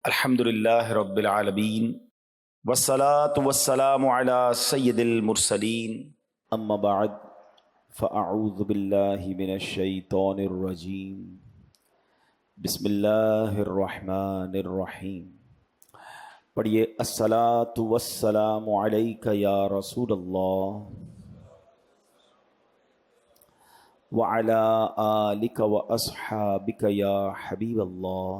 الحمد للہ رب العالمین والصلاة والسلام علی سید المرسلین اما بعد فاعوذ باللہ من الشیطان الرجیم بسم اللہ الرحمن الرحیم. پڑھیے الصلاۃ والسلام علیک یا رسول اللہ وعلی آلک واصحابک یا حبیب اللہ.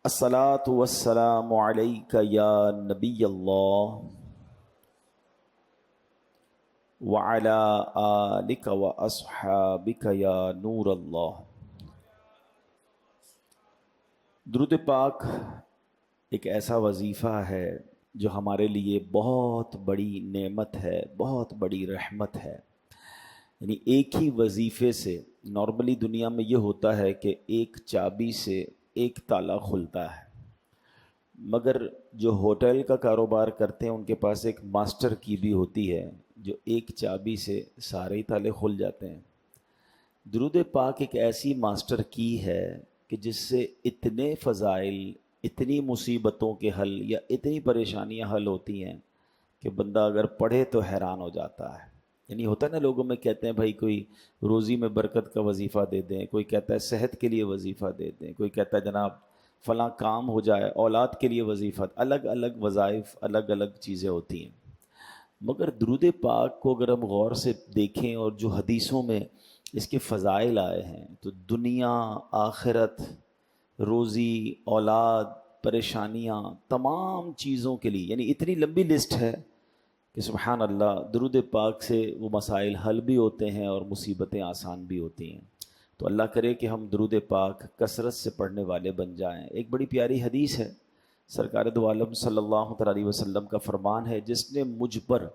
الصلاۃ والسلام علیک یا نبی اللہ وعلی آلک واصحابک یا نور اللہ. درود پاک ایک ایسا وظیفہ ہے جو ہمارے لیے بہت بڑی نعمت ہے، بہت بڑی رحمت ہے. یعنی ایک ہی وظیفے سے نارملی دنیا میں یہ ہوتا ہے کہ ایک چابی سے ایک تالا کھلتا ہے، مگر جو ہوٹل کا کاروبار کرتے ہیں ان کے پاس ایک ماسٹر کی بھی ہوتی ہے جو ایک چابی سے سارے تالے کھل جاتے ہیں. درود پاک ایک ایسی ماسٹر کی ہے کہ جس سے اتنے فضائل، اتنی مصیبتوں کے حل یا اتنی پریشانیاں حل ہوتی ہیں کہ بندہ اگر پڑھے تو حیران ہو جاتا ہے. یعنی ہوتا ہے نا، لوگوں میں کہتے ہیں بھائی کوئی روزی میں برکت کا وظیفہ دے دیں، کوئی کہتا ہے صحت کے لیے وظیفہ دے دیں، کوئی کہتا ہے جناب فلاں کام ہو جائے، اولاد کے لیے وظیفہ. الگ الگ وظائف، الگ الگ چیزیں ہوتی ہیں. مگر درود پاک کو اگر ہم غور سے دیکھیں اور جو حدیثوں میں اس کے فضائل آئے ہیں تو دنیا، آخرت، روزی، اولاد، پریشانیاں، تمام چیزوں کے لیے، یعنی اتنی لمبی لسٹ ہے کہ سبحان اللہ، درود پاک سے وہ مسائل حل بھی ہوتے ہیں اور مصیبتیں آسان بھی ہوتی ہیں. تو اللہ کرے کہ ہم درود پاک کثرت سے پڑھنے والے بن جائیں. ایک بڑی پیاری حدیث ہے، سرکار دو عالم صلی اللہ علیہ وسلم کا فرمان ہے، جس نے مجھ پر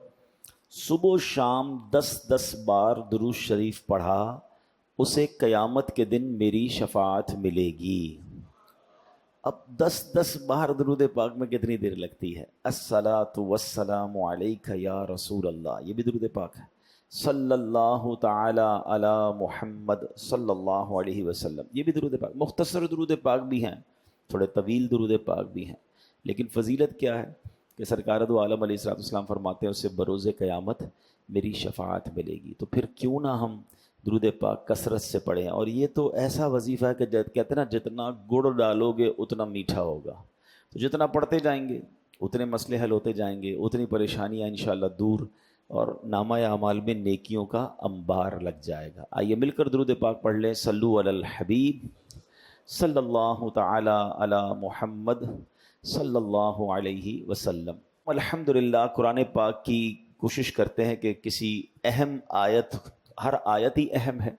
صبح و شام 10 بار درود شریف پڑھا اسے قیامت کے دن میری شفاعت ملے گی. اب 10 بار درود پاک میں کتنی دیر لگتی ہے؟ الصلاۃ والسلام علیک یا رسول اللہ، یہ بھی درود پاک ہے. صلی اللہ تعالی علی محمد صلی اللہ علیہ وسلم، یہ بھی درود پاک. مختصر درود پاک بھی ہیں، تھوڑے طویل درود پاک بھی ہیں، لیکن فضیلت کیا ہے کہ سرکار دو عالم علیہ السلام فرماتے ہیں اسے بروز قیامت میری شفاعت ملے گی. تو پھر کیوں نہ ہم درود پاک کثرت سے پڑھیں. اور یہ تو ایسا وظیفہ ہے کہ کہتے ہیں نا، جتنا گڑ ڈالو گے اتنا میٹھا ہوگا. تو جتنا پڑھتے جائیں گے اتنے مسئلے حل ہوتے جائیں گے، اتنی پریشانیاں انشاءاللہ دور، اور نامہ اعمال میں نیکیوں کا انبار لگ جائے گا. آئیے مل کر درود پاک پڑھ لیں. صلو علی الحبیب صلی اللہ تعالی علی محمد صلی اللہ علیہ وسلم. الحمدللہ قرآن پاک کی کوشش کرتے ہیں کہ کسی اہم آیت، ہر آیت ہی اہم ہے،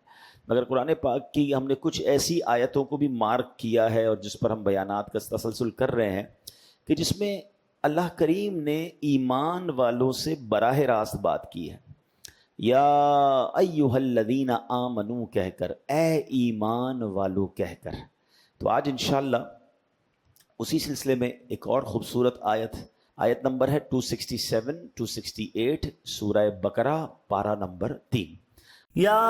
مگر قرآن پاک کی ہم نے کچھ ایسی آیتوں کو بھی مارک کیا ہے اور جس پر ہم بیانات کا تسلسل کر رہے ہیں کہ جس میں اللہ کریم نے ایمان والوں سے براہ راست بات کی ہے. یا ایھا الذین آمنو کہہ کر، اے ایمان والو کہہ کر. تو آج انشاءاللہ اسی سلسلے میں ایک اور خوبصورت آیت نمبر ہے 267 268 سورہ بقرہ، پارہ نمبر 3. یا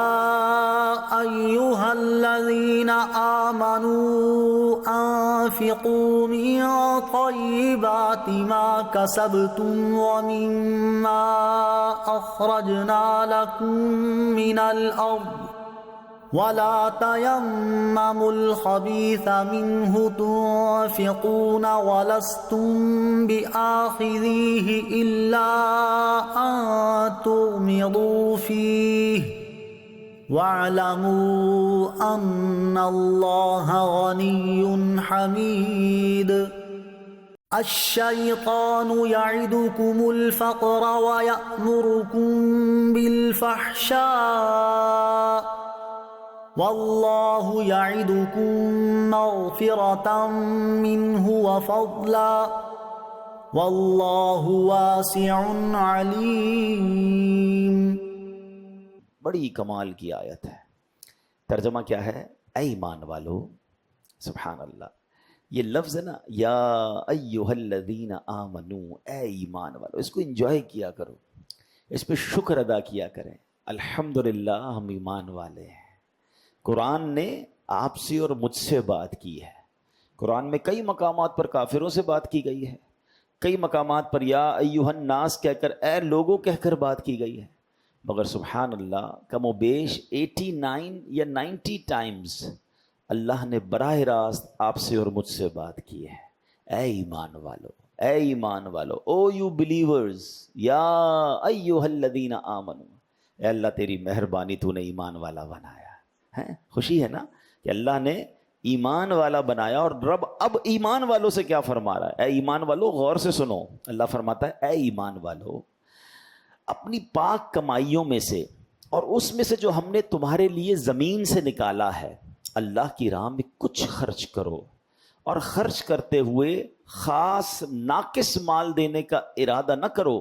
ایھا الذین آمنوا انفقوا من طیبات ما کسبتم ومما اخرجنا لکم من الارض ولا تيمموا الخبيث منه تنفقون ولستم بآخذيه إلا أن تغمضوا فيه واعلموا أن الله غني حميد. الشيطان يعدكم الفقر ويأمركم بالفحشاء واللہ یعدکم مغفرۃ منہ وفضلا واللہ واسع علیم. بڑی کمال کی آیت ہے. ترجمہ کیا ہے؟ اے ایمان والو. سبحان اللہ، یہ لفظ ہے نا، یا ایھا الذین آمنو، اے ایمان والو، اس کو انجوائے کیا کرو، اس پہ شکر ادا کیا کریں. الحمدللہ ہم ایمان والے ہیں. قرآن نے آپ سے اور مجھ سے بات کی ہے. قرآن میں کئی مقامات پر کافروں سے بات کی گئی ہے، کئی مقامات پر یا ایھا الناس کہہ کر، اے لوگوں کہہ کر بات کی گئی ہے، مگر سبحان اللہ کم و بیش 89 یا 90 ٹائمز اللہ نے براہ راست آپ سے اور مجھ سے بات کی ہے. اے ایمان والو، اے ایمان والو، او یو بلیورز، یا ایھا الذین آمنوا، اے اللہ تیری مہربانی تو نے ایمان والا بنایا ہے. خوشی ہے نا کہ اللہ نے ایمان والا بنایا. اور رب اب ایمان والوں سے کیا فرما رہا ہے؟ اے ایمان والو غور سے سنو. اللہ فرماتا ہے اے ایمان والو، اپنی پاک کمائیوں میں سے اور اس میں سے جو ہم نے تمہارے لیے زمین سے نکالا ہے، اللہ کی راہ میں کچھ خرچ کرو، اور خرچ کرتے ہوئے خاص ناقص مال دینے کا ارادہ نہ کرو.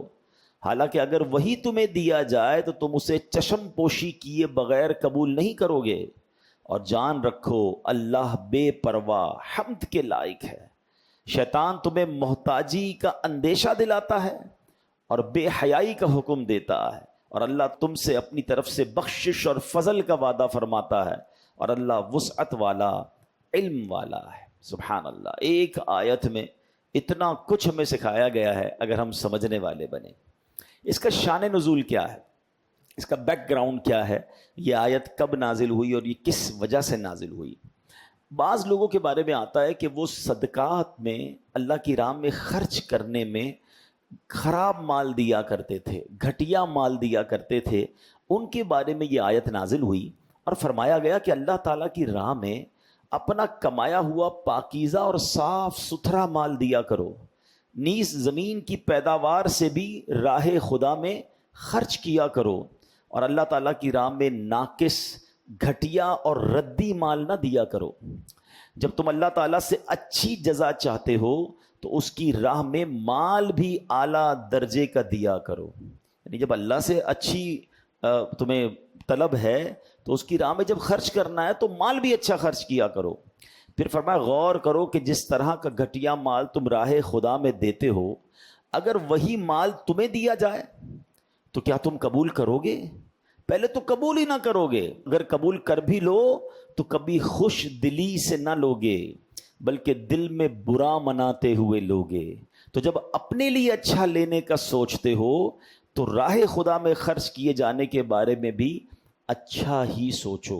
حالانکہ اگر وہی تمہیں دیا جائے تو تم اسے چشم پوشی کیے بغیر قبول نہیں کرو گے. اور جان رکھو اللہ بے پرواہ حمد کے لائق ہے. شیطان تمہیں محتاجی کا اندیشہ دلاتا ہے اور بے حیائی کا حکم دیتا ہے، اور اللہ تم سے اپنی طرف سے بخشش اور فضل کا وعدہ فرماتا ہے، اور اللہ وسعت والا علم والا ہے. سبحان اللہ. ایک آیت میں اتنا کچھ ہمیں سکھایا گیا ہے اگر ہم سمجھنے والے بنیں. اس کا شان نزول کیا ہے، اس کا بیک گراؤنڈ کیا ہے، یہ آیت کب نازل ہوئی اور یہ کس وجہ سے نازل ہوئی. بعض لوگوں کے بارے میں آتا ہے کہ وہ صدقات میں، اللہ کی راہ میں خرچ کرنے میں خراب مال دیا کرتے تھے، گھٹیا مال دیا کرتے تھے. ان کے بارے میں یہ آیت نازل ہوئی اور فرمایا گیا کہ اللہ تعالیٰ کی راہ میں اپنا کمایا ہوا پاکیزہ اور صاف ستھرا مال دیا کرو، نیز زمین کی پیداوار سے بھی راہ خدا میں خرچ کیا کرو، اور اللہ تعالیٰ کی راہ میں ناقص، گھٹیا اور ردی مال نہ دیا کرو. جب تم اللہ تعالیٰ سے اچھی جزا چاہتے ہو تو اس کی راہ میں مال بھی اعلیٰ درجے کا دیا کرو. یعنی جب اللہ سے اچھی تمہیں طلب ہے تو اس کی راہ میں جب خرچ کرنا ہے تو مال بھی اچھا خرچ کیا کرو. پھر فرمایا غور کرو کہ جس طرح کا گھٹیا مال تم راہ خدا میں دیتے ہو، اگر وہی مال تمہیں دیا جائے تو کیا تم قبول کرو گے؟ پہلے تو قبول ہی نہ کرو گے. اگر قبول کر بھی لو تو کبھی خوش دلی سے نہ لوگے بلکہ دل میں برا مناتے ہوئے لوگے. تو جب اپنے لیے اچھا لینے کا سوچتے ہو تو راہ خدا میں خرچ کیے جانے کے بارے میں بھی اچھا ہی سوچو.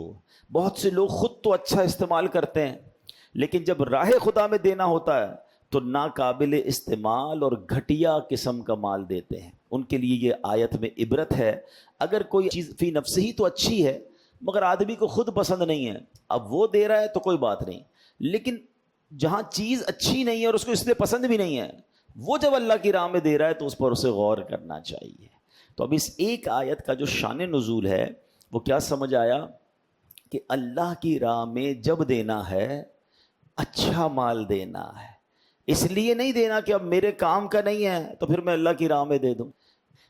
بہت سے لوگ خود تو اچھا استعمال کرتے ہیں لیکن جب راہ خدا میں دینا ہوتا ہے تو ناقابل استعمال اور گھٹیا قسم کا مال دیتے ہیں. ان کے لیے یہ آیت میں عبرت ہے. اگر کوئی چیز فی نفسہ ہی تو اچھی ہے مگر آدمی کو خود پسند نہیں ہے، اب وہ دے رہا ہے تو کوئی بات نہیں، لیکن جہاں چیز اچھی نہیں ہے اور اس کو اس لیے پسند بھی نہیں ہے، وہ جب اللہ کی راہ میں دے رہا ہے تو اس پر اسے غور کرنا چاہیے. تو اب اس ایک آیت کا جو شان نزول ہے وہ کیا سمجھ آیا کہ اللہ کی راہ میں جب دینا ہے اچھا مال دینا ہے. اس لیے نہیں دینا کہ اب میرے کام کا نہیں ہے تو پھر میں اللہ کی راہ میں دے دوں.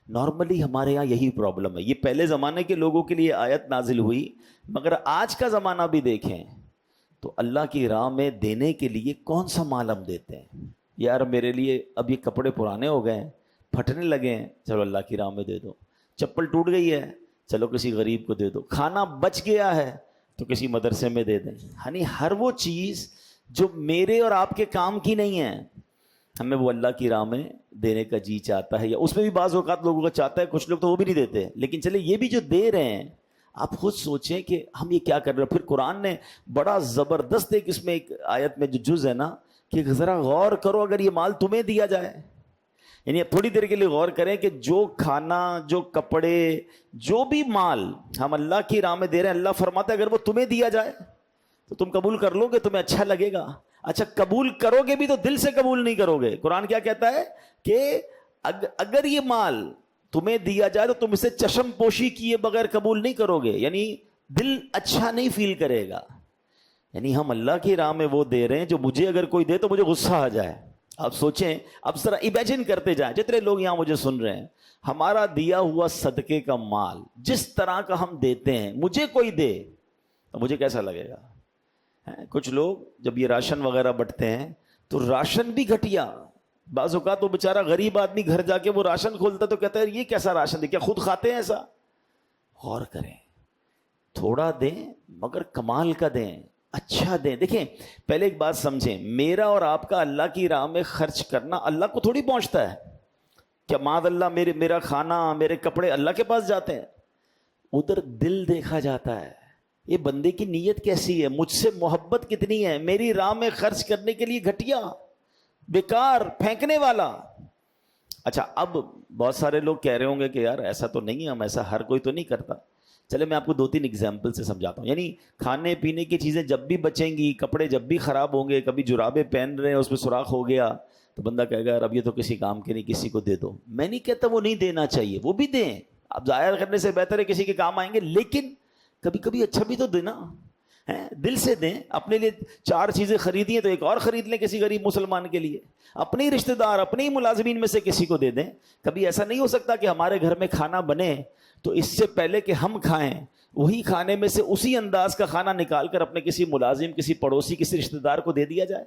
نارملی ہمارے ہاں یہی پرابلم ہے. یہ پہلے زمانے کے لوگوں کے لیے آیت نازل ہوئی، مگر آج کا زمانہ بھی دیکھیں تو اللہ کی راہ میں دینے کے لیے کون سا مال ہم دیتے ہیں؟ یار میرے لیے اب یہ کپڑے پرانے ہو گئے ہیں، پھٹنے لگے ہیں، چلو اللہ کی راہ میں دے دو. چپل ٹوٹ گئی ہے، چلو کسی غریب کو دے دو. کھانا بچ گیا ہے تو کسی مدرسے میں دے دیں. یعنی ہر وہ چیز جو میرے اور آپ کے کام کی نہیں ہے ہمیں وہ اللہ کی راہ میں دینے کا جی چاہتا ہے. یا اس میں بھی بعض اوقات لوگوں کا چاہتا ہے، کچھ لوگ تو وہ بھی نہیں دیتے. لیکن چلے یہ بھی جو دے رہے ہیں آپ خود سوچیں کہ ہم یہ کیا کر رہے ہیں. پھر قرآن نے بڑا زبردست ایک اس میں ایک آیت میں جو جز ہے نا کہ ذرا غور کرو اگر یہ مال تمہیں دیا جائے. یعنی تھوڑی دیر کے لیے غور کریں کہ جو کھانا، جو کپڑے، جو بھی مال ہم اللہ کی راہ میں دے رہے ہیں، اللہ فرماتا ہے اگر وہ تمہیں دیا جائے تو تم قبول کر لو گے، تمہیں اچھا لگے گا. اچھا قبول کرو گے بھی تو دل سے قبول نہیں کرو گے. قرآن کیا کہتا ہے کہ اگر یہ مال تمہیں دیا جائے تو تم اسے چشم پوشی کیے بغیر قبول نہیں کرو گے، یعنی دل اچھا نہیں فیل کرے گا. یعنی ہم اللہ کی راہ میں وہ دے رہے ہیں جو مجھے اگر کوئی دے تو مجھے غصہ آ جائے. آپ سوچیں، اب ذرا امیجن کرتے جائیں، جتنے لوگ یہاں مجھے سن رہے ہیں، ہمارا دیا ہوا صدقے کا مال جس طرح کا ہم دیتے ہیں مجھے کوئی دے تو مجھے کیسا لگے گا؟ کچھ لوگ جب یہ راشن وغیرہ بٹتے ہیں تو راشن بھی گھٹیا. بعض اوقات وہ بیچارہ غریب آدمی گھر جا کے وہ راشن کھولتا تو کہتا ہے یہ کیسا راشن دے، کیا خود کھاتے ہیں ایسا؟ غور کریں، تھوڑا دیں مگر کمال کا دیں. اچھا دیں. دیکھیں پہلے ایک بات سمجھیں, میرا اور آپ کا اللہ کی راہ میں خرچ کرنا اللہ کو تھوڑی پہنچتا ہے. کیا معاذ اللہ میرا کھانا میرے کپڑے اللہ کے پاس جاتے ہیں؟ ادھر دل دیکھا جاتا ہے, یہ بندے کی نیت کیسی ہے, مجھ سے محبت کتنی ہے, میری راہ میں خرچ کرنے کے لیے گھٹیا بیکار پھینکنے والا. اچھا اب بہت سارے لوگ کہہ رہے ہوں گے کہ یار ایسا تو نہیں ہے, ہم ایسا ہر کوئی تو نہیں کرتا. چلے میں آپ کو 2-3 ایگزامپل سے سمجھاتا ہوں. یعنی کھانے پینے کی چیزیں جب بھی بچیں گی, کپڑے جب بھی خراب ہوں گے, کبھی جرابیں پہن رہے ہیں اس میں سوراخ ہو گیا تو بندہ کہے گا یار اب یہ تو کسی کام کے نہیں, کسی کو دے دو. میں نہیں کہتا وہ نہیں دینا چاہیے, وہ بھی دیں, اب ضائع کرنے سے بہتر ہے کسی کے کام آئیں گے, لیکن کبھی کبھی اچھا بھی تو دینا, دل سے دیں. اپنے لیے 4 چیزیں خریدی ہیں تو ایک اور خرید لیں کسی غریب مسلمان کے لیے. اپنے ہی رشتہ دار, اپنے ہی ملازمین میں سے کسی کو دے دیں. کبھی ایسا نہیں ہو سکتا کہ ہمارے گھر میں کھانا بنے تو اس سے پہلے کہ ہم کھائیں وہی کھانے میں سے اسی انداز کا کھانا نکال کر اپنے کسی ملازم, کسی پڑوسی, کسی رشتہ دار کو دے دیا جائے؟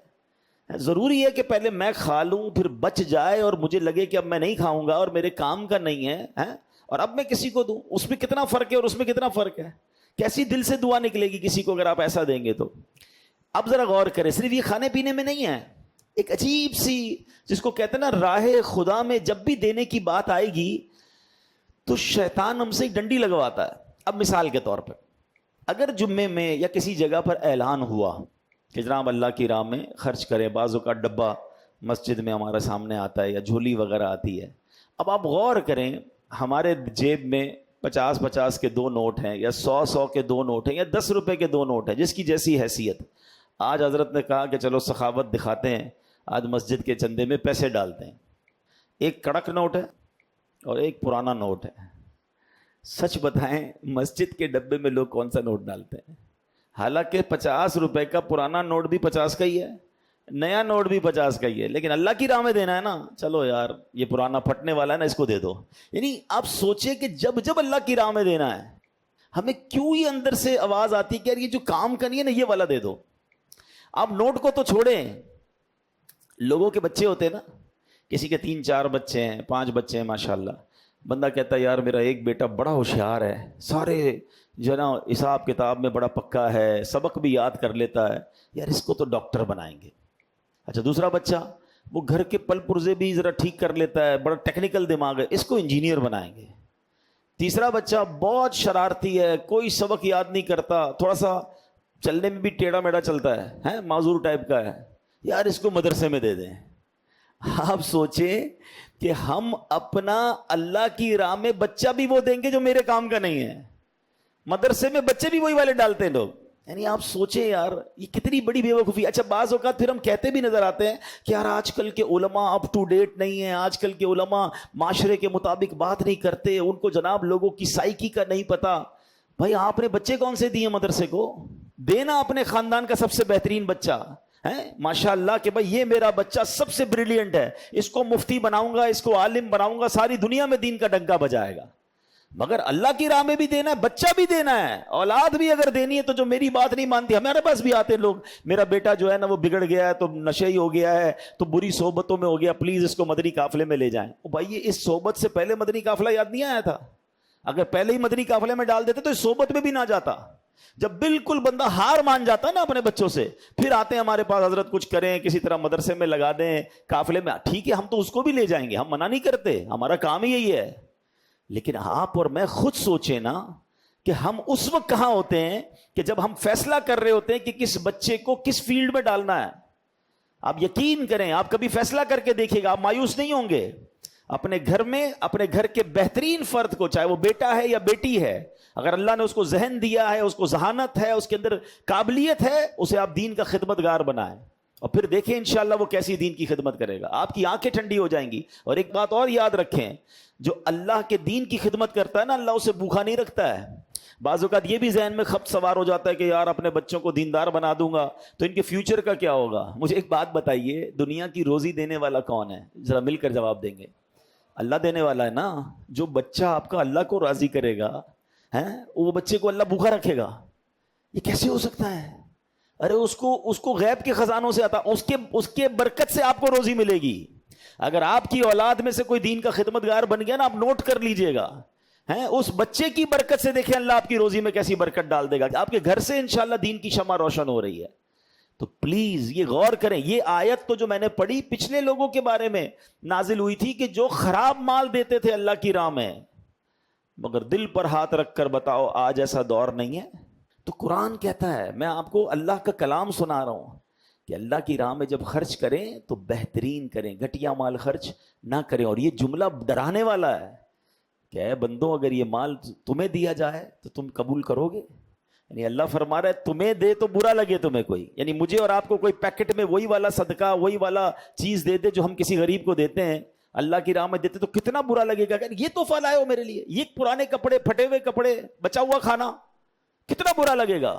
ضروری ہے کہ پہلے میں کھا لوں پھر بچ جائے اور مجھے لگے کہ اب میں نہیں کھاؤں گا اور میرے کام کا نہیں ہے, اور اب میں کسی کو دوں؟ اس میں کتنا فرق ہے اور اس میں کتنا فرق ہے. کیسی دل سے دعا نکلے گی کسی کو اگر آپ ایسا دیں گے تو. اب ذرا غور کریں, صرف یہ کھانے پینے میں نہیں ہے, ایک عجیب سی جس کو کہتے ہیں نا راہ خدا میں جب بھی دینے کی بات آئے گی تو شیطان ہم سے ڈنڈی لگواتا ہے. اب مثال کے طور پہ اگر جمعے میں یا کسی جگہ پر اعلان ہوا کہ جناب اللہ کی راہ میں خرچ کریں, بعضوں کا ڈبہ مسجد میں ہمارے سامنے آتا ہے یا جھولی وغیرہ آتی ہے. اب آپ غور کریں, ہمارے جیب میں 50 کے 2 نوٹ ہیں یا 100 کے 2 نوٹ ہیں یا 10 روپے کے 2 نوٹ ہیں, جس کی جیسی حیثیت. آج حضرت نے کہا کہ چلو سخاوت دکھاتے ہیں, آج مسجد کے چندے میں پیسے ڈالتے ہیں. ایک کڑک نوٹ ہے اور ایک پرانا نوٹ ہے. سچ بتائیں مسجد کے ڈبے میں لوگ کون سا نوٹ ڈالتے ہیں؟ حالانکہ 50 روپے کا پرانا نوٹ بھی 50 کا ہی ہے, نیا نوٹ بھی 50 کا ہی ہے, لیکن اللہ کی راہ میں دینا ہے نا, چلو یار یہ پرانا پھٹنے والا ہے نا, اس کو دے دو. یعنی آپ سوچیں کہ جب اللہ کی راہ میں دینا ہے ہمیں کیوں ہی اندر سے آواز آتی کہ یار یہ جو کام کرنی ہے نا یہ والا دے دو. آپ نوٹ کو تو چھوڑیں, لوگوں کے بچے ہوتے ہیں نا, کسی کے 3-4 بچے ہیں, 5 بچے ہیں ماشاءاللہ. بندہ کہتا ہے یار میرا ایک بیٹا بڑا ہوشیار ہے, سارے جو نا حساب کتاب میں بڑا پکا ہے, سبق بھی یاد کر لیتا ہے, یار اس کو تو ڈاکٹر بنائیں گے. اچھا دوسرا بچہ وہ گھر کے پل پرزے بھی ذرا ٹھیک کر لیتا ہے, بڑا ٹیکنیکل دماغ ہے, اس کو انجینئر بنائیں گے. تیسرا بچہ بہت شرارتی ہے, کوئی سبق یاد نہیں کرتا, تھوڑا سا چلنے میں بھی ٹیڑھا میڑھا چلتا ہے, معذور ٹائپ کا ہے, یار اس کو مدرسے میں دے دیں. آپ سوچیں کہ ہم اپنا اللہ کی راہ میں بچہ بھی وہ دیں گے جو میرے کام کا نہیں ہے, مدرسے میں بچے بھی وہی والے ڈالتے ہیں لوگ. یعنی آپ سوچیں یار یہ کتنی بڑی بے وقوفی. اچھا بعض اوقات پھر ہم کہتے بھی نظر آتے ہیں کہ یار آج کل کے علماء اپ ٹو ڈیٹ نہیں ہیں, آج کل کے علماء معاشرے کے مطابق بات نہیں کرتے, ان کو جناب لوگوں کی سائیکی کا نہیں پتا. بھائی آپ نے بچے کون سے دیے مدرسے کو؟ دینا اپنے خاندان کا سب سے بہترین بچہ ہے ماشاء اللہ کہ بھائی یہ میرا بچہ سب سے بریلینٹ ہے, اس کو مفتی بناؤں گا, اس کو عالم بناؤں گا, ساری دنیا میں دین کا ڈنکا بجائے گا. مگر اللہ کی راہ میں بھی دینا ہے, بچہ بھی دینا ہے, اولاد بھی اگر دینی ہے تو جو میری بات نہیں مانتی. ہمارے پاس بھی آتے لوگ, میرا بیٹا جو ہے نا وہ بگڑ گیا ہے, تو نشئی ہو گیا ہے, تو بری صحبتوں میں ہو گیا, پلیز اس کو مدنی قافلے میں لے جائیں. بھائی اس صحبت سے پہلے مدنی قافلہ یاد نہیں آیا تھا؟ اگر پہلے ہی مدنی قافلے میں ڈال دیتے تو اس صحبت میں بھی نہ جاتا. جب بالکل بندہ ہار مان جاتا ہے نا اپنے بچوں سے, پھر آتے ہیں ہمارے پاس, حضرت کچھ کریں, کسی طرح مدرسے میں لگا دیں, قافلے میں. ٹھیک ہے ہم تو اس کو بھی لے جائیں گے, ہم منع نہیں کرتے, ہمارا کام ہی یہی ہے. لیکن آپ اور میں خود سوچیں نا کہ ہم اس وقت کہاں ہوتے ہیں کہ جب ہم فیصلہ کر رہے ہوتے ہیں کہ کس بچے کو کس فیلڈ میں ڈالنا ہے. آپ یقین کریں, آپ کبھی فیصلہ کر کے دیکھیے گا, آپ مایوس نہیں ہوں گے. اپنے گھر میں اپنے گھر کے بہترین فرد کو, چاہے وہ بیٹا ہے یا بیٹی ہے, اگر اللہ نے اس کو ذہن دیا ہے, اس کو ذہانت ہے, اس کے اندر قابلیت ہے, اسے آپ دین کا خدمتگار بنائیں, اور پھر دیکھیں انشاءاللہ وہ کیسی دین کی خدمت کرے گا. آپ کی آنکھیں ٹھنڈی ہو جائیں گی. اور ایک بات اور یاد رکھیں, جو اللہ کے دین کی خدمت کرتا ہے نا, اللہ اسے بھوکا نہیں رکھتا ہے. بعض اوقات یہ بھی ذہن میں خبط سوار ہو جاتا ہے کہ یار اپنے بچوں کو دیندار بنا دوں گا تو ان کے فیوچر کا کیا ہوگا. مجھے ایک بات بتائیے, دنیا کی روزی دینے والا کون ہے؟ ذرا مل کر جواب دیں گے. اللہ دینے والا ہے نا. جو بچہ آپ کا اللہ کو راضی کرے گا, وہ بچے کو اللہ بھوکا رکھے گا. یہ کیسے ہو سکتا ہے؟ ارے اس کو غیب کے خزانوں سے آتا, اس کے برکت سے آپ کو روزی ملے گی. اگر آپ کی اولاد میں سے کوئی دین کا خدمتگار بن گیا نا, آپ نوٹ کر لیجئے گا, ہیں اس بچے کی برکت سے دیکھیں اللہ آپ کی روزی میں کیسی برکت ڈال دے گا. آپ کے گھر سے انشاءاللہ دین کی شمع روشن ہو رہی ہے. تو پلیز یہ غور کریں. یہ آیت تو جو میں نے پڑھی پچھلے لوگوں کے بارے میں نازل ہوئی تھی کہ جو خراب مال دیتے تھے اللہ کی راہ میں, مگر دل پر ہاتھ رکھ کر بتاؤ آج ایسا دور نہیں ہے. تو قرآن کہتا ہے, میں آپ کو اللہ کا کلام سنا رہا ہوں کہ اللہ کی راہ میں جب خرچ کریں تو بہترین کریں, گھٹیا مال خرچ نہ کریں. اور یہ جملہ ڈرانے والا ہے کہ اے بندوں اگر یہ مال تمہیں دیا جائے تو تم قبول کرو گے. یعنی اللہ فرما رہا ہے تمہیں دے تو برا لگے تمہیں کوئی, یعنی مجھے اور آپ کو کوئی پیکٹ میں وہی والا صدقہ وہی والا چیز دے دے جو ہم کسی غریب کو دیتے ہیں, اللہ کی راہ میں دیتے تو کتنا برا لگے گا کہ یہ تحفہ لائے ہو میرے لیے, یہ پرانے کپڑے پھٹے ہوئے کپڑے بچا ہوا کھانا, کتنا برا لگے گا.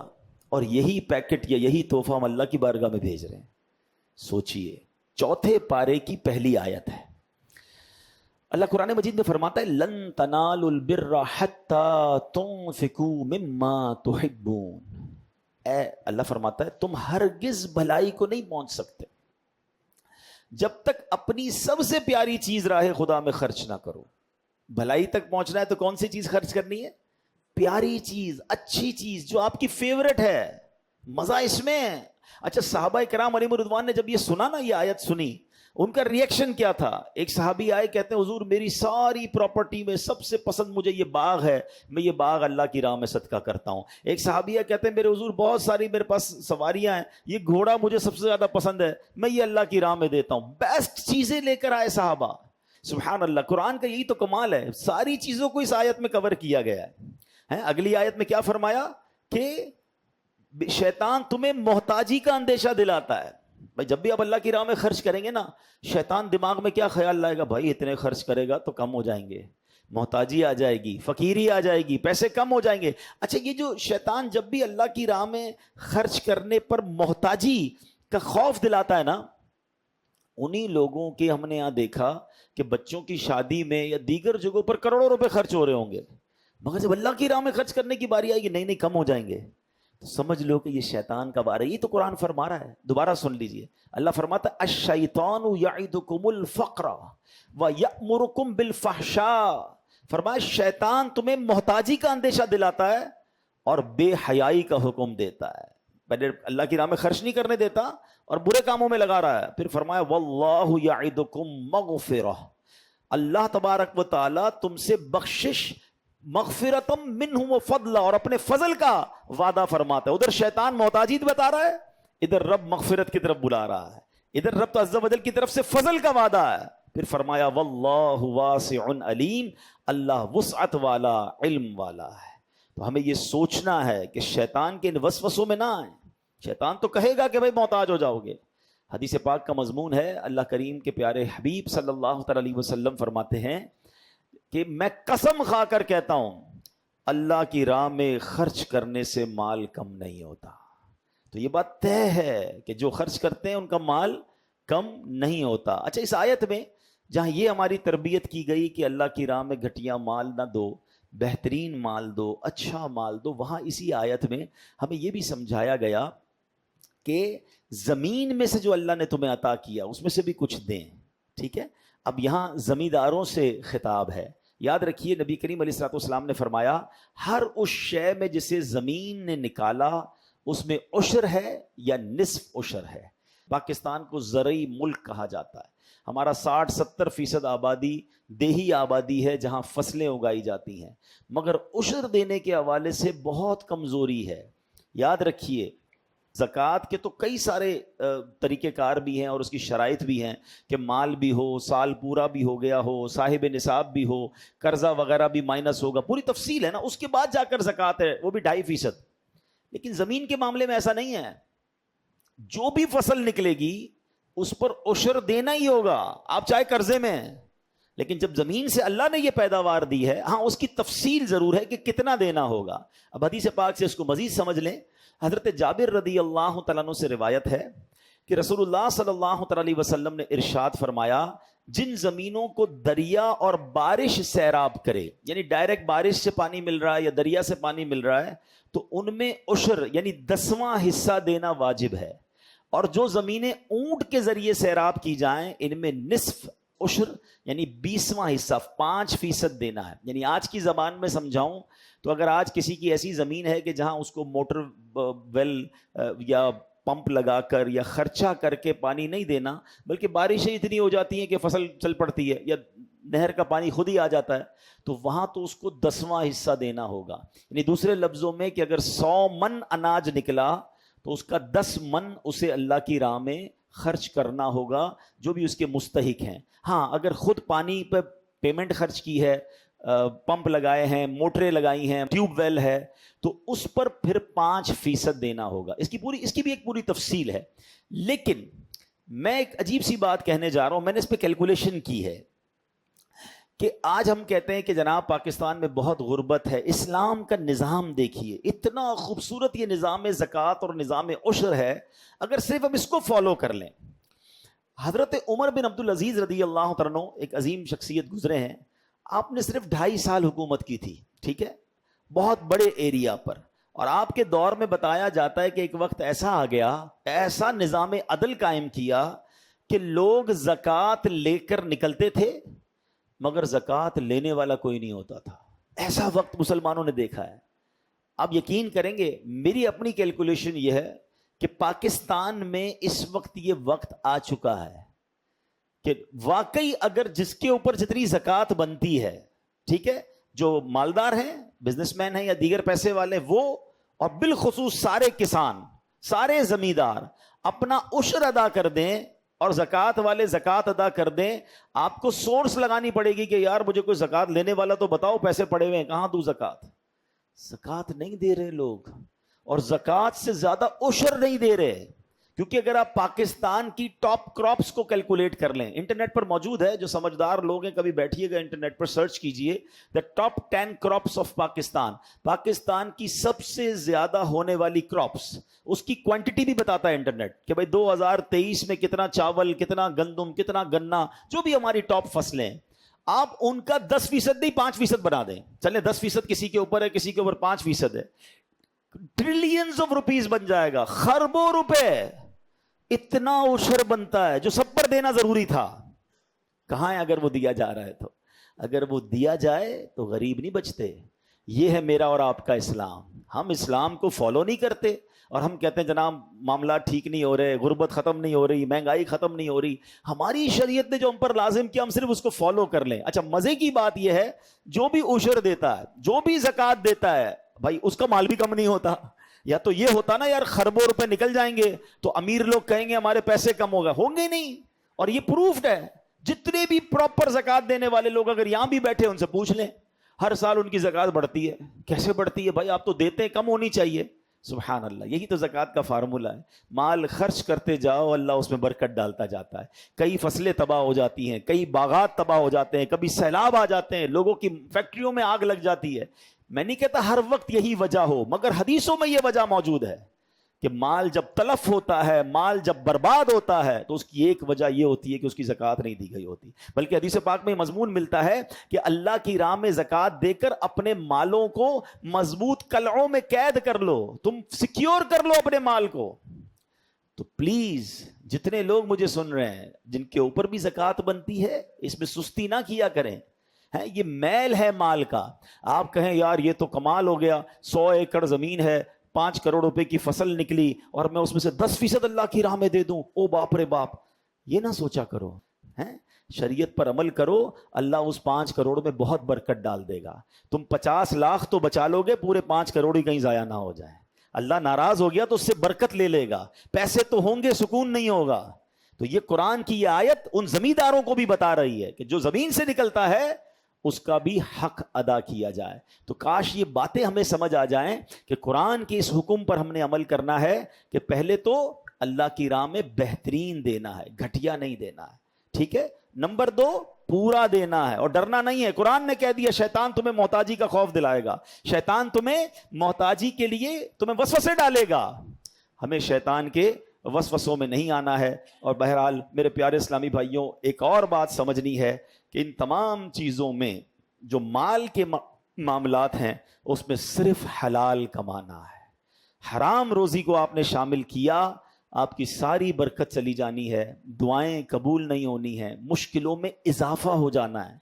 اور یہی پیکٹ یا یہی تحفہ ہم اللہ کی بارگاہ میں بھیج رہے ہیں. سوچئے, چوتھے پارے کی پہلی آیت ہے. اللہ قرآن مجید میں فرماتا ہے لن تنالوا البر حتی تنفقوا مما تحبون. اے اللہ فرماتا ہے تم ہرگز بھلائی کو نہیں پہنچ سکتے جب تک اپنی سب سے پیاری چیز راہ خدا میں خرچ نہ کرو. بھلائی تک پہنچنا ہے تو کون سی چیز خرچ کرنی ہے؟ پیاری چیز, اچھی چیز جو آپ کی فیورٹ ہے, مزہ اس میں ہے. اچھا صحابہ کرام علیہم رضوان نے جب یہ سنا نا, یہ آیت سنی, ان کا ریئیکشن کیا تھا؟ ایک صحابی آئے کہتے ہیں حضور میری ساری پراپرٹی میں سب سے پسند مجھے یہ باغ ہے, میں یہ باغ اللہ کی راہ میں صدقہ کرتا ہوں. ایک صحابی کہتے ہیں میرے حضور بہت ساری میرے پاس سواریاں ہیں, یہ گھوڑا مجھے سب سے زیادہ پسند ہے, میں یہ اللہ کی راہ میں دیتا ہوں. بیسٹ چیزیں لے کر آئے صحابہ. سبحان اللہ, قرآن کا یہی تو کمال ہے, ساری چیزوں کو اس آیت میں کور کیا گیا ہے. اگلی آیت میں کیا فرمایا کہ شیطان تمہیں محتاجی کا اندیشہ دلاتا ہے. بھائی جب بھی آپ اللہ کی راہ میں خرچ کریں گے نا, شیطان دماغ میں کیا خیال لائے گا, بھائی اتنے خرچ کرے گا تو کم ہو جائیں گے, محتاجی آ جائے گی, فقیری آ جائے گی, پیسے کم ہو جائیں گے. اچھا یہ جو شیطان جب بھی اللہ کی راہ میں خرچ کرنے پر محتاجی کا خوف دلاتا ہے نا, انہی لوگوں کے ہم نے یہاں دیکھا کہ بچوں کی شادی میں یا دیگر جگہوں پر کروڑوں روپے خرچ ہو رہے ہوں گے, مگر جب اللہ کی راہ میں خرچ کرنے کی باری آئے گی نہیں کم ہو جائیں گے, تو سمجھ لو کہ یہ شیطان کا بارہ. یہ تو قرآن فرما رہا ہے. دوبارہ سن لیجئے, اللہ فرماتا ہے الشیطان یعدکم الفقر ویأمرکم بالفحشاء. فرمایا شیطان تمہیں محتاجی کا اندیشہ دلاتا ہے اور بے حیائی کا حکم دیتا ہے. پہلے اللہ کی راہ میں خرچ نہیں کرنے دیتا اور برے کاموں میں لگا رہا ہے. پھر فرمایا واللہ یعدکم مغفرہ, اللہ تبارک و تعالی تم سے بخشش, مغفرتم منہ وفضل, اور اپنے فضل کا وعدہ فرماتا ہے. ادھر شیطان محتاجی بتا رہا ہے, ادھر رب مغفرت کی طرف بلا رہا ہے, ادھر رب عز و جل کی طرف سے فضل کا وعدہ ہے. پھر فرمایا واللہ واسع علیم, اللہ وسعت والا علم والا ہے. تو ہمیں یہ سوچنا ہے کہ شیطان کے ان وسوسوں میں نہ آئیں. شیطان تو کہے گا کہ بھائی محتاج ہو جاؤ گے. حدیث پاک کا مضمون ہے, اللہ کریم کے پیارے حبیب صلی اللہ تعالی علیہ وسلم فرماتے ہیں کہ میں قسم کھا کر کہتا ہوں اللہ کی راہ میں خرچ کرنے سے مال کم نہیں ہوتا. تو یہ بات طے ہے کہ جو خرچ کرتے ہیں ان کا مال کم نہیں ہوتا. اچھا اس آیت میں جہاں یہ ہماری تربیت کی گئی کہ اللہ کی راہ میں گھٹیا مال نہ دو, بہترین مال دو, اچھا مال دو, وہاں اسی آیت میں ہمیں یہ بھی سمجھایا گیا کہ زمین میں سے جو اللہ نے تمہیں عطا کیا اس میں سے بھی کچھ دیں. ٹھیک ہے, اب یہاں زمینداروں سے خطاب ہے. یاد رکھیے نبی کریم علیہ الصلوۃ والسلام نے فرمایا ہر اس شے میں جسے زمین نے نکالا اس میں عشر ہے یا نصف عشر ہے. پاکستان کو زرعی ملک کہا جاتا ہے. ہمارا 60-70% آبادی دیہی آبادی ہے جہاں فصلیں اگائی جاتی ہیں, مگر عشر دینے کے حوالے سے بہت کمزوری ہے. یاد رکھیے زکوٰۃ کے تو کئی سارے طریقہ کار بھی ہیں اور اس کی شرائط بھی ہیں کہ مال بھی ہو, سال پورا بھی ہو گیا ہو, صاحب نصاب بھی ہو, قرضہ وغیرہ بھی مائنس ہوگا, پوری تفصیل ہے نا, اس کے بعد جا کر زکوٰۃ ہے وہ بھی 2.5%. لیکن زمین کے معاملے میں ایسا نہیں ہے, جو بھی فصل نکلے گی اس پر عشر دینا ہی ہوگا, آپ چاہے قرضے میں ہیں. لیکن جب زمین سے اللہ نے یہ پیداوار دی ہے, ہاں اس کی تفصیل ضرور ہے کہ کتنا دینا ہوگا. اب حدیث پاک سے اس کو مزید سمجھ لیں. حضرت جابر رضی اللہ تعالیٰ عنہ سے روایت ہے کہ رسول اللہ صلی اللہ تعالیٰ علیہ وسلم نے ارشاد فرمایا جن زمینوں کو دریا اور بارش سیراب کرے, یعنی ڈائریکٹ بارش سے پانی مل رہا ہے یا دریا سے پانی مل رہا ہے, تو ان میں عشر یعنی 10واں حصہ دینا واجب ہے. اور جو زمینیں اونٹ کے ذریعے سیراب کی جائیں ان میں نصف عشر یعنی 20واں حصہ 5% دینا ہے. یعنی آج کی زبان میں سمجھاؤں تو اگر آج کسی کی ایسی زمین ہے کہ جہاں اس کو موٹر ویل یا پمپ لگا کر یا خرچہ کر کے پانی نہیں دینا، بلکہ بارشیں اتنی ہو جاتی ہیں کہ فصل چل پڑتی ہے یا نہر کا پانی خود ہی آ جاتا ہے، تو وہاں تو اس کو 10واں حصہ دینا ہوگا. یعنی دوسرے لفظوں میں کہ اگر 100 من اناج نکلا تو اس کا 10 من اسے اللہ کی راہ میں خرچ کرنا ہوگا، جو بھی اس کے مستحق ہیں. ہاں اگر خود پانی پہ پیمنٹ خرچ کی ہے، پمپ لگائے ہیں، موٹریں لگائی ہیں، ٹیوب ویل ہے، تو اس پر پھر 5% دینا ہوگا. اس کی بھی ایک پوری تفصیل ہے. لیکن میں ایک عجیب سی بات کہنے جا رہا ہوں، میں نے اس پہ کیلکولیشن کی ہے کہ آج ہم کہتے ہیں کہ جناب پاکستان میں بہت غربت ہے. اسلام کا نظام دیکھیے، اتنا خوبصورت یہ نظام زکوٰۃ اور نظام عشر ہے، اگر صرف ہم اس کو فالو کر لیں. حضرت عمر بن عبدالعزیز رضی اللہ عنہ ایک عظیم شخصیت گزرے ہیں، آپ نے صرف 2.5 سال حکومت کی تھی، ٹھیک ہے، بہت بڑے ایریا پر. اور آپ کے دور میں بتایا جاتا ہے کہ ایک وقت ایسا آ گیا، ایسا نظام عدل قائم کیا کہ لوگ زکوٰۃ لے کر نکلتے تھے مگر زکوٰۃ لینے والا کوئی نہیں ہوتا تھا. ایسا وقت مسلمانوں نے دیکھا ہے. آپ یقین کریں گے، میری اپنی کیلکولیشن یہ ہے کہ پاکستان میں اس وقت یہ وقت آ چکا ہے کہ واقعی اگر جس کے اوپر جتنی زکوٰۃ بنتی ہے، ٹھیک ہے، جو مالدار ہیں، بزنس مین ہیں یا دیگر پیسے والے، وہ اور بالخصوص سارے کسان، سارے زمیندار اپنا عشر ادا کر دیں اور زکوٰۃ والے زکوٰۃ ادا کر دیں. آپ کو سورس لگانی پڑے گی کہ یار مجھے کوئی زکوٰۃ لینے والا تو بتاؤ، پیسے پڑے ہوئے ہیں کہاں دوں زکوٰۃ. زکوٰۃ نہیں دے رہے لوگ، اور زکوٰۃ سے زیادہ عشر نہیں دے رہے. کیونکہ اگر آپ پاکستان کی ٹاپ کراپس کو کیلکولیٹ کر لیں، انٹرنیٹ پر موجود ہے، جو سمجھدار لوگ ہیں کبھی بیٹھیے گا انٹرنیٹ پر سرچ کیجئے the top 10 crops of Pakistan. Pakistan کی سب سے زیادہ ہونے والی کراپس، اس کی کوانٹٹی بھی بتاتا ہے انٹرنیٹ کہ بھائی 2023 میں کتنا چاول، کتنا گندم، کتنا گنا، جو بھی ہماری ٹاپ فصلیں ہیں، آپ ان کا 10% نہیں 5% بنا دیں. چلیں 10% کسی کے اوپر ہے، کسی کے اوپر 5% ہے، ٹریلینز آف روپیز بن جائے گا، خربوں روپے. اتنا عشر بنتا ہے جو سب پر دینا ضروری تھا. کہاں ہے اگر وہ دیا جا رہا ہے تو؟ اگر وہ دیا جائے تو غریب نہیں بچتے. یہ ہے میرا اور آپ کا اسلام. ہم اسلام کو فالو نہیں کرتے اور ہم کہتے ہیں جناب معاملات ٹھیک نہیں ہو رہے، غربت ختم نہیں ہو رہی، مہنگائی ختم نہیں ہو رہی. ہماری شریعت نے جو ہم پر لازم کیا، ہم صرف اس کو فالو کر لیں. اچھا مزے کی بات یہ ہے، جو بھی عشر دیتا ہے، جو بھی زکوٰۃ دیتا ہے، بھائی اس کا مال بھی کم نہیں ہوتا. یا تو یہ ہوتا نا یار خربوں روپے نکل جائیں گے تو امیر لوگ کہیں گے ہمارے پیسے کم ہو گئے، ہوں گے نہیں. اور یہ پروفڈ ہے، جتنے بھی پراپر زکوٰۃ دینے والے لوگ اگر یہاں بھی بیٹھے ان سے پوچھ لیں، ہر سال ان کی زکوٰۃ بڑھتی ہے. کیسے بڑھتی ہے بھائی؟ آپ تو دیتے ہیں، کم ہونی چاہیے. سبحان اللہ، یہی تو زکوٰۃ کا فارمولہ ہے. مال خرچ کرتے جاؤ، اللہ اس میں برکت ڈالتا جاتا ہے. کئی فصلیں تباہ ہو جاتی ہیں، کئی باغات تباہ ہو جاتے ہیں، کبھی سیلاب آ جاتے ہیں، لوگوں کی فیکٹریوں میں آگ لگ جاتی ہے. میں نہیں کہتا ہر وقت یہی وجہ ہو، مگر حدیثوں میں یہ وجہ موجود ہے کہ مال جب تلف ہوتا ہے، مال جب برباد ہوتا ہے، تو اس کی ایک وجہ یہ ہوتی ہے کہ اس کی زکوٰۃ نہیں دی گئی ہوتی. بلکہ حدیث پاک میں مضمون ملتا ہے کہ اللہ کی راہ میں زکوٰۃ دے کر اپنے مالوں کو مضبوط قلعوں میں قید کر لو، تم سیکیور کر لو اپنے مال کو. تو پلیز جتنے لوگ مجھے سن رہے ہیں جن کے اوپر بھی زکوٰۃ بنتی ہے، اس میں سستی نہ کیا کریں. یہ میل ہے مال کا. آپ کہیں یار یہ تو کمال ہو گیا، 100 ایکڑ زمین ہے، 5 کروڑ روپے کی فصل نکلی اور میں اس میں سے 10% اللہ کی راہ میں دے دوں، او باپ رے باپ. یہ نہ سوچا کرو. شریعت پر عمل کرو، اللہ اس 5 کروڑ میں بہت برکت ڈال دے گا. تم 50 لاکھ تو بچا لو گے، پورے 5 کروڑ ہی کہیں ضائع نہ ہو جائے. اللہ ناراض ہو گیا تو اس سے برکت لے لے گا. پیسے تو ہوں گے، سکون نہیں ہوگا. تو یہ قرآن کی یہ آیت ان زمینداروں کو بھی بتا رہی ہے کہ جو زمین سے نکلتا ہے اس کا بھی حق ادا کیا جائے. تو کاش یہ باتیں ہمیں سمجھ آ جائیں کہ قرآن کے اس حکم پر ہم نے عمل کرنا ہے کہ پہلے تو اللہ کی راہ میں بہترین دینا ہے، گھٹیا نہیں دینا ہے. ٹھیک ہے. نمبر 2، پورا دینا ہے اور ڈرنا نہیں ہے. قرآن نے کہہ دیا شیطان تمہیں محتاجی کا خوف دلائے گا، شیطان تمہیں محتاجی کے لیے تمہیں وسوسے ڈالے گا. ہمیں شیطان کے وسوسوں میں نہیں آنا ہے. اور بہرحال میرے پیارے اسلامی بھائیوں، ایک اور بات سمجھنی ہے کہ ان تمام چیزوں میں جو مال کے معاملات ہیں اس میں صرف حلال کمانا ہے. حرام روزی کو آپ نے شامل کیا، آپ کی ساری برکت چلی جانی ہے، دعائیں قبول نہیں ہونی ہیں، مشکلوں میں اضافہ ہو جانا ہے۔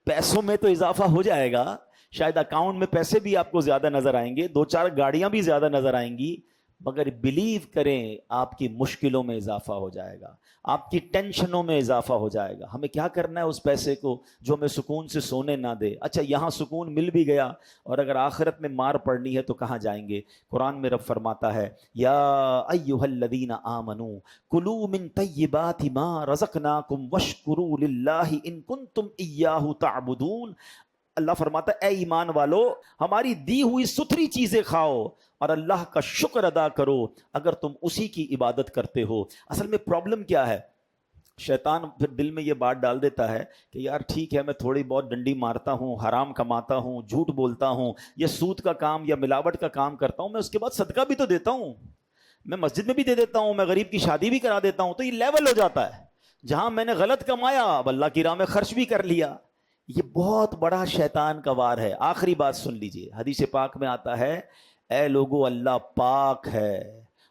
پیسوں میں تو اضافہ ہو جائے گا، شاید اکاؤنٹ میں پیسے بھی آپ کو زیادہ نظر آئیں گے، 2-4 گاڑیاں بھی زیادہ نظر آئیں گی، مگر بلیو کریں آپ کی مشکلوں میں اضافہ ہو جائے گا، آپ کی ٹینشنوں میں اضافہ ہو جائے گا۔ ہمیں کیا کرنا ہے اس پیسے کو جو ہمیں سکون سے سونے نہ دے؟ اچھا یہاں سکون مل بھی گیا اور اگر آخرت میں مار پڑنی ہے تو کہاں جائیں گے؟ قرآن میں رب فرماتا ہے یا ایھا الذین آمنوا کلوا من طیبات ما رزقناکم واشکروا للہ ان کنتم ایاہ تعبدون۔ اللہ فرماتا ہے اے ایمان والو، ہماری دی ہوئی ستھری چیزیں کھاؤ اور اللہ کا شکر ادا کرو اگر تم اسی کی عبادت کرتے ہو۔ اصل میں پرابلم کیا ہے؟ شیطان پھر دل میں یہ بات ڈال دیتا ہے کہ یار ٹھیک ہے میں تھوڑی بہت ڈنڈی مارتا ہوں، حرام کماتا ہوں، جھوٹ بولتا ہوں، یہ سود کا کام یا ملاوٹ کا کام کرتا ہوں، میں اس کے بعد صدقہ بھی تو دیتا ہوں، میں مسجد میں بھی دے دیتا ہوں، میں غریب کی شادی بھی کرا دیتا ہوں، تو یہ لیول ہو جاتا ہے۔ جہاں میں نے غلط کمایا اب اللہ کی راہ میں خرچ بھی کر لیا۔ یہ بہت بڑا شیطان کا وار ہے۔ آخری بات سن لیجئے، حدیث پاک میں آتا ہے اے لوگو اللہ پاک ہے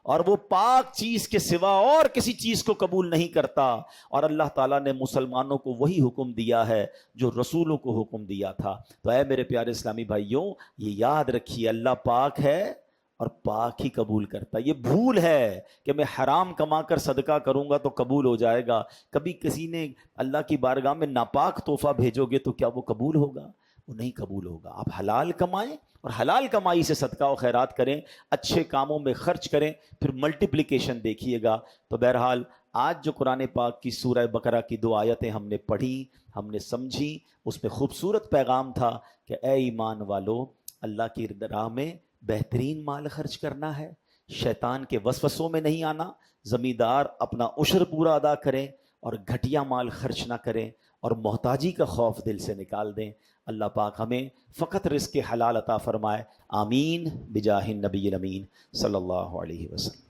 اور وہ پاک چیز کے سوا اور کسی چیز کو قبول نہیں کرتا، اور اللہ تعالیٰ نے مسلمانوں کو وہی حکم دیا ہے جو رسولوں کو حکم دیا تھا۔ تو اے میرے پیارے اسلامی بھائیوں، یہ یاد رکھیے اللہ پاک ہے اور پاک ہی قبول کرتا۔ یہ بھول ہے کہ میں حرام کما کر صدقہ کروں گا تو قبول ہو جائے گا۔ کبھی کسی نے اللہ کی بارگاہ میں ناپاک تحفہ بھیجو گے تو کیا وہ قبول ہوگا؟ وہ نہیں قبول ہوگا۔ آپ حلال کمائیں اور حلال کمائی سے صدقہ و خیرات کریں، اچھے کاموں میں خرچ کریں، پھر ملٹیپلیکیشن دیکھیے گا۔ تو بہرحال آج جو قرآن پاک کی سورہ بقرہ کی 2 آیتیں ہم نے پڑھی، ہم نے سمجھی، اس میں خوبصورت پیغام تھا کہ اے ایمان والو، اللہ کی راہ میں بہترین مال خرچ کرنا ہے، شیطان کے وسوسوں میں نہیں آنا، زمیندار اپنا عشر پورا ادا کریں اور گھٹیا مال خرچ نہ کریں اور محتاجی کا خوف دل سے نکال دیں۔ اللہ پاک ہمیں فقط رزق حلال عطا فرمائے، آمین بجاہ النبی الامین صلی اللہ علیہ وسلم۔